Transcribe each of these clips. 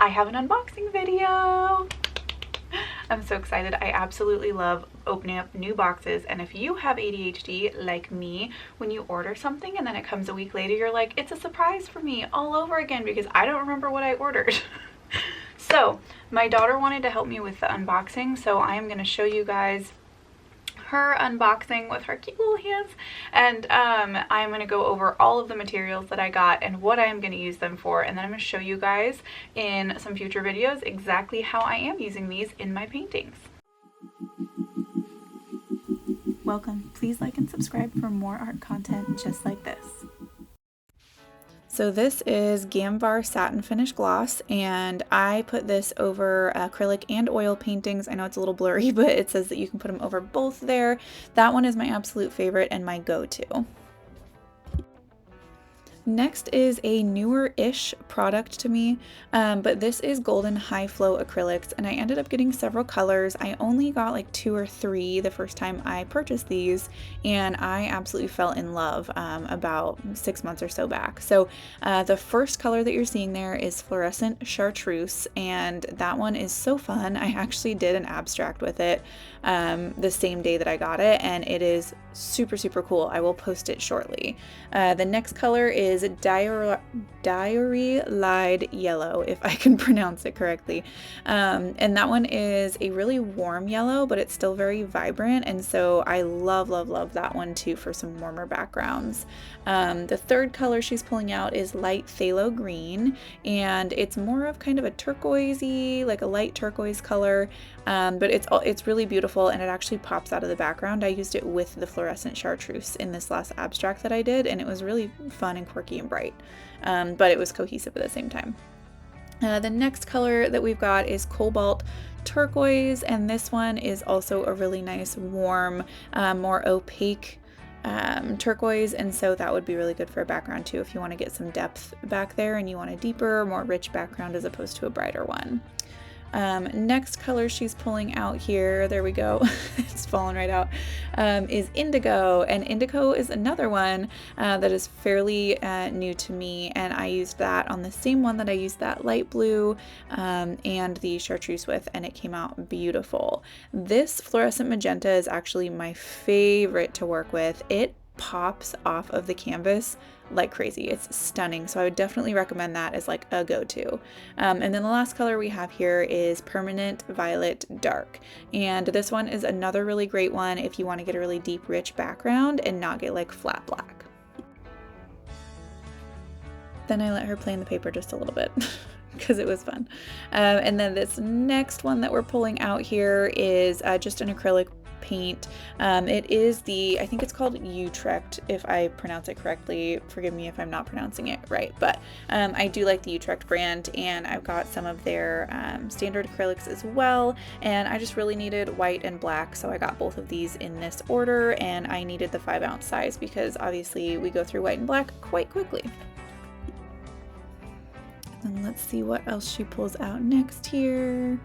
I have an unboxing video. I'm so excited. I absolutely love opening up new boxes, and if you have ADHD like me, when you order something and then it comes a week later, you're like, it's a surprise for me all over again because I don't remember what I ordered. So my daughter wanted to help me with the unboxing, so I am going to show you guys her unboxing with her cute little hands, and I'm going to go over all of the materials that I got and what I'm going to use them for, and then I'm going to show you guys in some future videos exactly how I am using these in my paintings. Welcome. Please like and subscribe for more art content just like this. So this is GAMVAR Satin Finish Gloss, and I put this over acrylic and oil paintings. I know it's a little blurry, but it says that you can put them over both there. That one is my absolute favorite and my go-to. Next is a newer-ish product to me, but this is Golden High Flow Acrylics, and I ended up getting several colors. I only got like 2 or 3 the first time I purchased these, and I absolutely fell in love about 6 months or so back. So the first color that you're seeing there is Fluorescent Chartreuse, and that one is so fun. I actually did an abstract with it the same day that I got it, and it is super, super cool. I will post it shortly. The next color is Diary Lied Yellow, if I can pronounce it correctly. And that one is a really warm yellow, but it's still very vibrant, and so I love, love, love that one too for some warmer backgrounds. The third color she's pulling out is Light Phthalo Green, and it's more of kind of a turquoisey, like a light turquoise color, but it's really beautiful, and it actually pops out of the background. I used it with the Fluorescent Chartreuse in this last abstract that I did, and it was really fun and quirky and bright, but it was cohesive at the same time. The next color that we've got is Cobalt Turquoise, and this one is also a really nice, warm, more opaque turquoise, and so that would be really good for a background too if you want to get some depth back there and you want a deeper, more rich background as opposed to a brighter one. Next color she's pulling out here, there we go, it's falling right out, is Indigo, and Indigo is another one that is fairly new to me, and I used that on the same one that I used that light blue and the chartreuse with, and it came out beautiful. This fluorescent magenta is actually my favorite to work with. It pops off of the canvas like crazy. It's stunning, so I would definitely recommend that as like a go-to. And then the last color we have here is Permanent Violet Dark, and this one is another really great one if you want to get a really deep, rich background and not get like flat black. Then I let her play in the paper just a little bit because it was fun. And then this next one that we're pulling out here is just an acrylic paint. It is I think it's called Utrecht, if I pronounce it correctly. Forgive me if I'm not pronouncing it right, but I do like the Utrecht brand, and I've got some of their standard acrylics as well, and I just really needed white and black, so I got both of these in this order, and I needed the 5-ounce size because obviously we go through white and black quite quickly. And let's see what else she pulls out next here.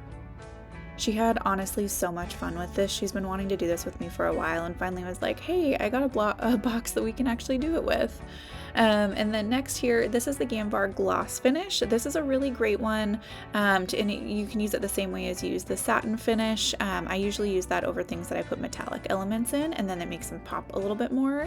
She had honestly so much fun with this. She's been wanting to do this with me for a while, and finally was like, hey, I got a box that we can actually do it with. And then next here, this is the GAMVAR Gloss Finish. This is a really great one, and you can use it the same way as you use the satin finish. I usually use that over things that I put metallic elements in, and then it makes them pop a little bit more.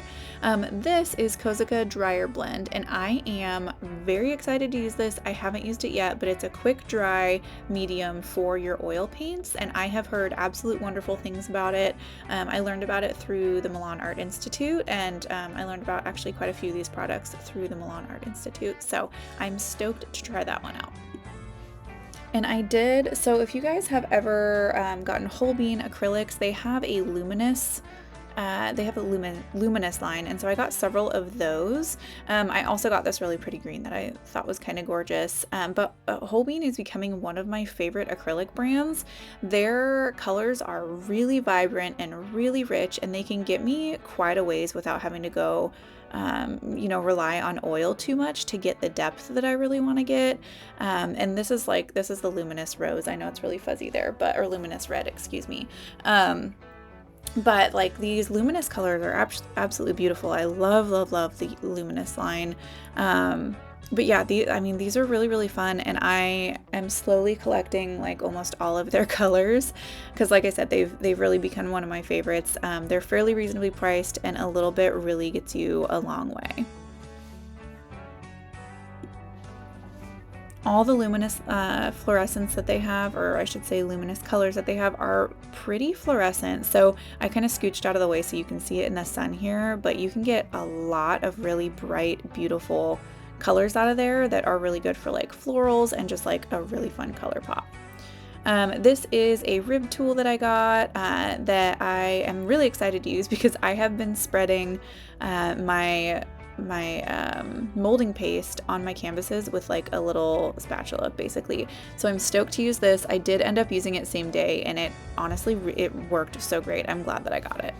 This is Kosika Dryer Blend, and I am very excited to use this. I haven't used it yet, but it's a quick dry medium for your oil paints, and I have heard absolute wonderful things about it. I learned about it through the Milan Art Institute, and I learned about actually quite a few of these products through the Milan Art Institute, so I'm stoked to try that one out. And I did, so if you guys have ever gotten Holbein Acrylics, they have a luminous luminous line, and so I got several of those. I also got this really pretty green that I thought was kind of gorgeous, but Holbein is becoming one of my favorite acrylic brands. Their colors are really vibrant and really rich, and they can get me quite a ways without having to go rely on oil too much to get the depth that I really want to get. And this is the luminous rose. I know it's really fuzzy there, or luminous red, excuse me. But like these luminous colors are absolutely beautiful. I love, love, love the luminous line. But yeah, I mean, these are really, really fun, and I am slowly collecting like almost all of their colors because, like I said, they've really become one of my favorites. They're fairly reasonably priced, and a little bit really gets you a long way. All the luminous fluorescents that they have, or I should say luminous colors that they have, are pretty fluorescent. So I kind of scooched out of the way so you can see it in the sun here, but you can get a lot of really bright, beautiful colors out of there that are really good for like florals and just like a really fun color pop. This is a rib tool that I got that I am really excited to use because I have been spreading my molding paste on my canvases with like a little spatula basically. So I'm stoked to use this. I did end up using it same day, and it honestly it worked so great. I'm glad that I got it.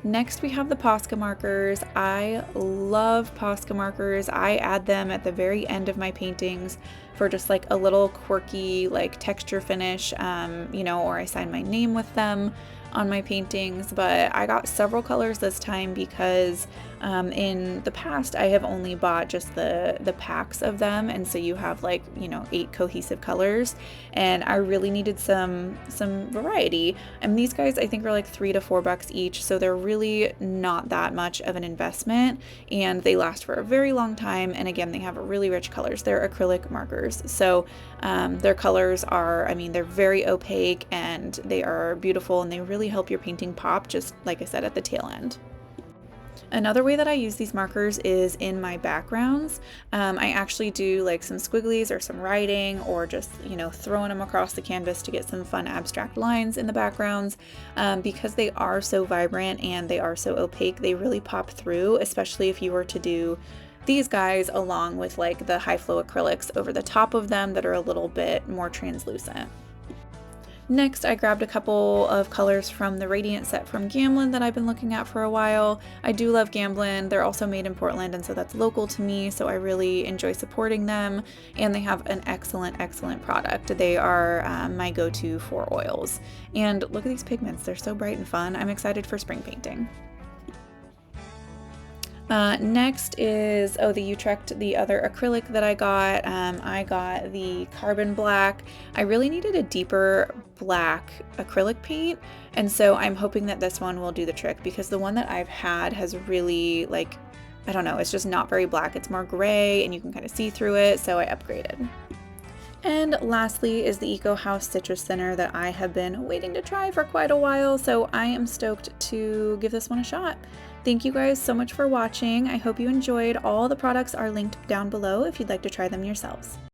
Next we have the Posca markers. I love Posca markers. I add them at the very end of my paintings for just like a little quirky like texture finish, you know, or I sign my name with them on my paintings. But I got several colors this time because in the past I have only bought just the packs of them, and so you have like, you know, 8 cohesive colors, and I really needed some variety. And these guys I think are like $3 to $4 each, so they're really not that much of an investment, and they last for a very long time. And again, they have really rich colors. They're acrylic markers, so their colors are, I mean, they're very opaque and they are beautiful, and they really help your painting pop, just like I said at the tail end. Another way that I use these markers is in my backgrounds. I actually do like some squigglies or some writing, or just, you know, throwing them across the canvas to get some fun abstract lines in the backgrounds. Because they are so vibrant and they are so opaque, they really pop through, especially if you were to do these guys along with like the high flow acrylics over the top of them that are a little bit more translucent. Next, I grabbed a couple of colors from the Radiant set from Gamblin that I've been looking at for a while. I do love Gamblin. They're also made in Portland, and so that's local to me, so I really enjoy supporting them, and they have an excellent, excellent product. They are my go-to for oils. And look at these pigments. They're so bright and fun. I'm excited for spring painting. Next is, oh, the Utrecht, the other acrylic that I got the Carbon Black. I really needed a deeper black acrylic paint, and so I'm hoping that this one will do the trick, because the one that I've had has really, like, I don't know, it's just not very black. It's more gray and you can kind of see through it, so I upgraded. And lastly is the Eco House Citrus Thinner that I have been waiting to try for quite a while, so I am stoked to give this one a shot. Thank you guys so much for watching. I hope you enjoyed. All the products are linked down below if you'd like to try them yourselves.